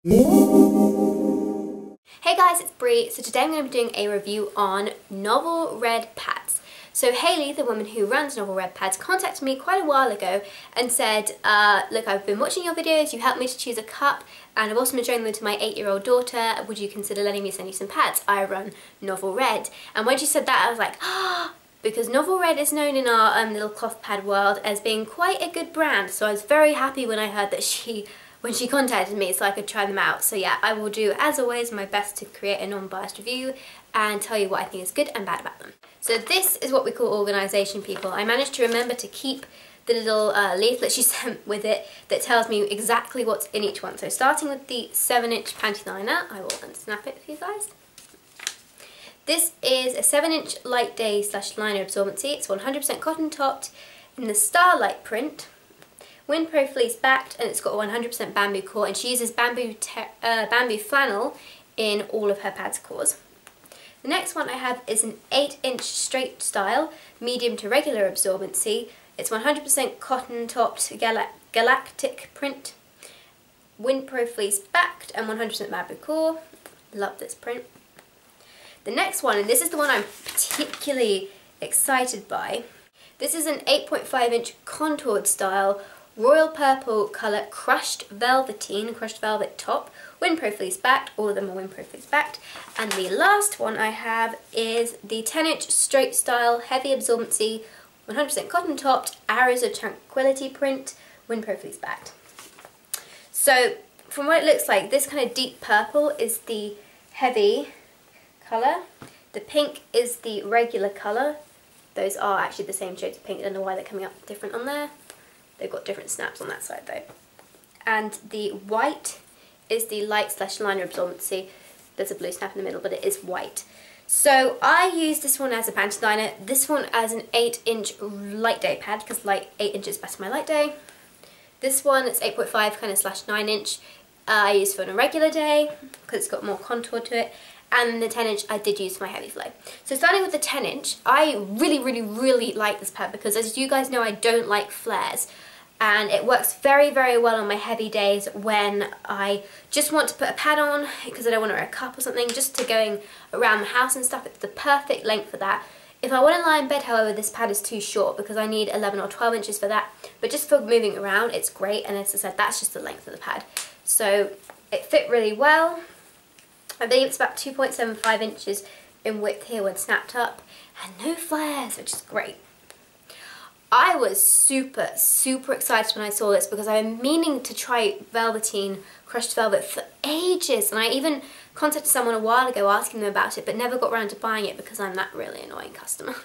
Hey guys, it's Bree. So today I'm going to be doing a review on Novel Red pads. So Hayley, the woman who runs Novel Red pads, contacted me quite a while ago and said, look, I've been watching your videos, you helped me to choose a cup, and I've also been showing them to my 8-year-old daughter. Would you consider letting me send you some pads? I run Novel Red. And when she said that, I was like, ah, because Novel Red is known in our little cloth pad world as being quite a good brand. So I was very happy when I heard that when she contacted me so I could try them out. So yeah, I will do, as always, my best to create a non-biased review and tell you what I think is good and bad about them. So this is what we call organisation, people. I managed to remember to keep the little leaflet she sent with it that tells me exactly what's in each one. So starting with the 7-inch panty liner, I will unsnap it for you guys. This is a 7-inch light day / liner absorbency. It's 100% cotton topped in the Starlight print. Windproof fleece backed, and it's got a 100% bamboo core, and she uses bamboo flannel in all of her pads cores. The next one I have is an 8-inch straight style, medium to regular absorbency. It's 100% cotton topped galactic print, windproof fleece backed, and 100% bamboo core. Love this print. The next one, and this is the one I'm particularly excited by, this is an 8.5-inch contoured style royal purple colour crushed velvet top, windproof fleece backed, all of them are windproof fleece backed. And the last one I have is the 10-inch straight style heavy absorbency, 100% cotton topped, arrows of tranquility print, windproof fleece backed. So from what it looks like, this kind of deep purple is the heavy colour, the pink is the regular colour. Those are actually the same shades of pink. I don't know why they're coming up different on there. They've got different snaps on that side though. And the white is the light / liner absorbency. There's a blue snap in the middle, but it is white. So I use this one as a panty liner, this one as an 8-inch light day pad, because 8 inches better my light day. This one is 8.5 kind of / 9-inch. I use for on a regular day because it's got more contour to it. And the 10-inch I did use for my heavy flow. So starting with the 10-inch, I really like this pad because, as you guys know, I don't like flares. And it works very well on my heavy days when I just want to put a pad on because I don't want to wear a cup or something, just to going around the house and stuff. It's the perfect length for that. If I want to lie in bed, however, this pad is too short because I need 11 or 12 inches for that. But just for moving around, it's great. And as I said, that's just the length of the pad. So it fit really well. I believe it's about 2.75 inches in width here when snapped up, and no flares, which is great. I was super excited when I saw this because I've been meaning to try velveteen crushed velvet for ages, and I even contacted someone a while ago asking them about it, but never got around to buying it because I'm that really annoying customer.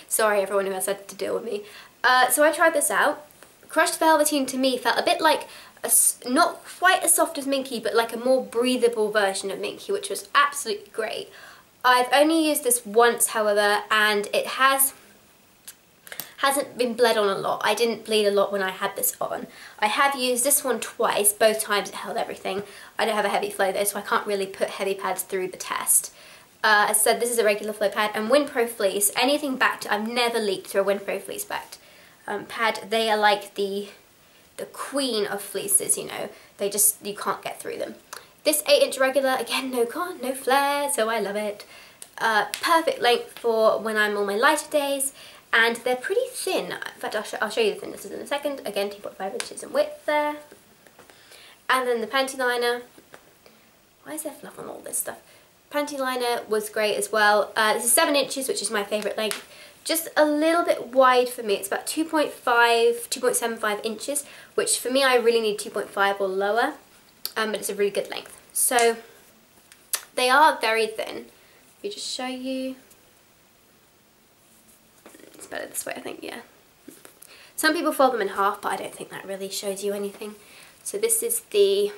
Sorry everyone who has had to deal with me. So I tried this out. Crushed velveteen to me felt a bit like not quite as soft as Minky, but like a more breathable version of Minky, which was absolutely great. I've only used this once, however, and it hasn't been bled on a lot. I didn't bleed a lot when I had this on. I have used this one twice, both times it held everything. I don't have a heavy flow though, so I can't really put heavy pads through the test. As I said, this is a regular flow pad, and windproof fleece, anything backed, I've never leaked through a windproof fleece backed pad. They are like the queen of fleeces, you know. You can't get through them. This 8-inch regular, again, no flare, so I love it. Perfect length for when I'm on my lighter days, and they're pretty thin. In fact, I'll show you the thicknesses in a second. Again, 2.5 inches in width there. And then the panty liner. Why is there fluff on all this stuff? Panty liner was great as well. This is 7 inches, which is my favourite length. Just a little bit wide for me. It's about 2.75 inches, which for me I really need 2.5 or lower, but it's a really good length. So they are very thin. Let me just show you. It's better this way, I think, yeah. Some people fold them in half, but I don't think that really shows you anything. So this is the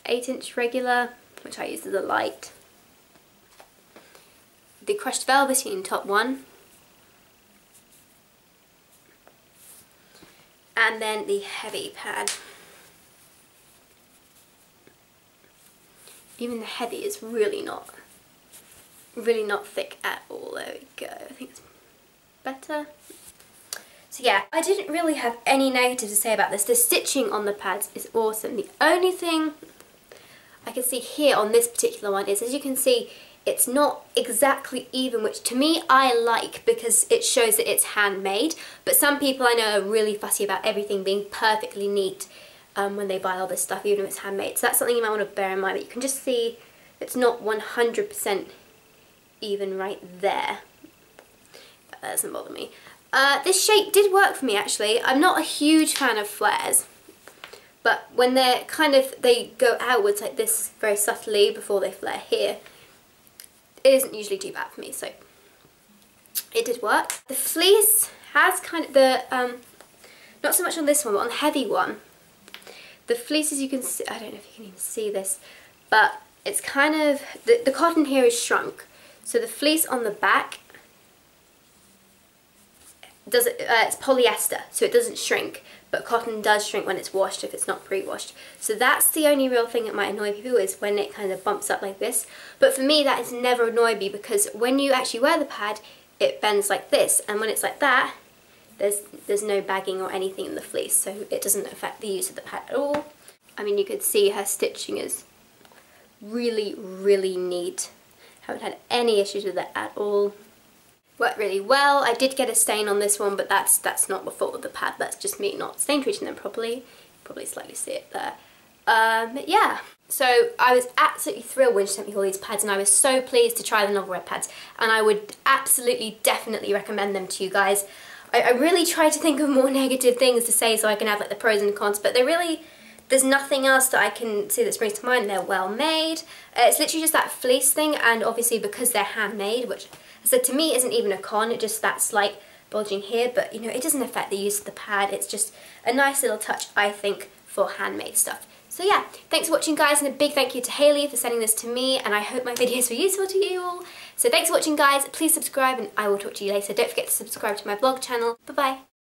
8-inch regular, which I use as a light. The crushed velveteen top one, and then the heavy pad. Even the heavy is really not thick at all. There we go. I think it's better. So yeah, I didn't really have any negative to say about this. The stitching on the pads is awesome. The only thing I can see here on this particular one is, as you can see, it's not exactly even, which to me I like because it shows that it's handmade. But some people I know are really fussy about everything being perfectly neat when they buy all this stuff, even if it's handmade. So that's something you might want to bear in mind. But you can just see it's not 100% even right there. But that doesn't bother me. This shape did work for me actually. I'm not a huge fan of flares. But when they're they go outwards like this very subtly before they flare here, it isn't usually too bad for me, so it did work. The fleece has not so much on this one, but on the heavy one, the fleece, as you can see, I don't know if you can even see this, but it's the cotton here is shrunk. So the fleece on the back, it's polyester, so it doesn't shrink, but cotton does shrink when it's washed if it's not pre-washed. So that's the only real thing that might annoy people, is when it kind of bumps up like this. But for me, that has never annoyed me, because when you actually wear the pad, it bends like this, and when it's like that, there's no bagging or anything in the fleece, so it doesn't affect the use of the pad at all. I mean, you could see her stitching is really, really neat. Haven't had any issues with it at all. Worked really well. I did get a stain on this one, but that's not the fault of the pad. That's just me not stain treating them properly. Probably slightly see it there. But yeah. So I was absolutely thrilled when she sent me all these pads, and I was so pleased to try the Novel Red pads, and I would absolutely, definitely recommend them to you guys. I really tried to think of more negative things to say so I can have like the pros and cons, but there's nothing else that I can see that springs to mind. They're well made. It's literally just that fleece thing, and obviously because they're handmade, which I said to me isn't even a con, it's just that slight bulging here, but you know, it doesn't affect the use of the pad. It's just a nice little touch, I think, for handmade stuff. So yeah, thanks for watching guys, and a big thank you to Hayley for sending this to me, and I hope my videos were useful to you all. So thanks for watching guys, please subscribe, and I will talk to you later. Don't forget to subscribe to my vlog channel. Bye bye.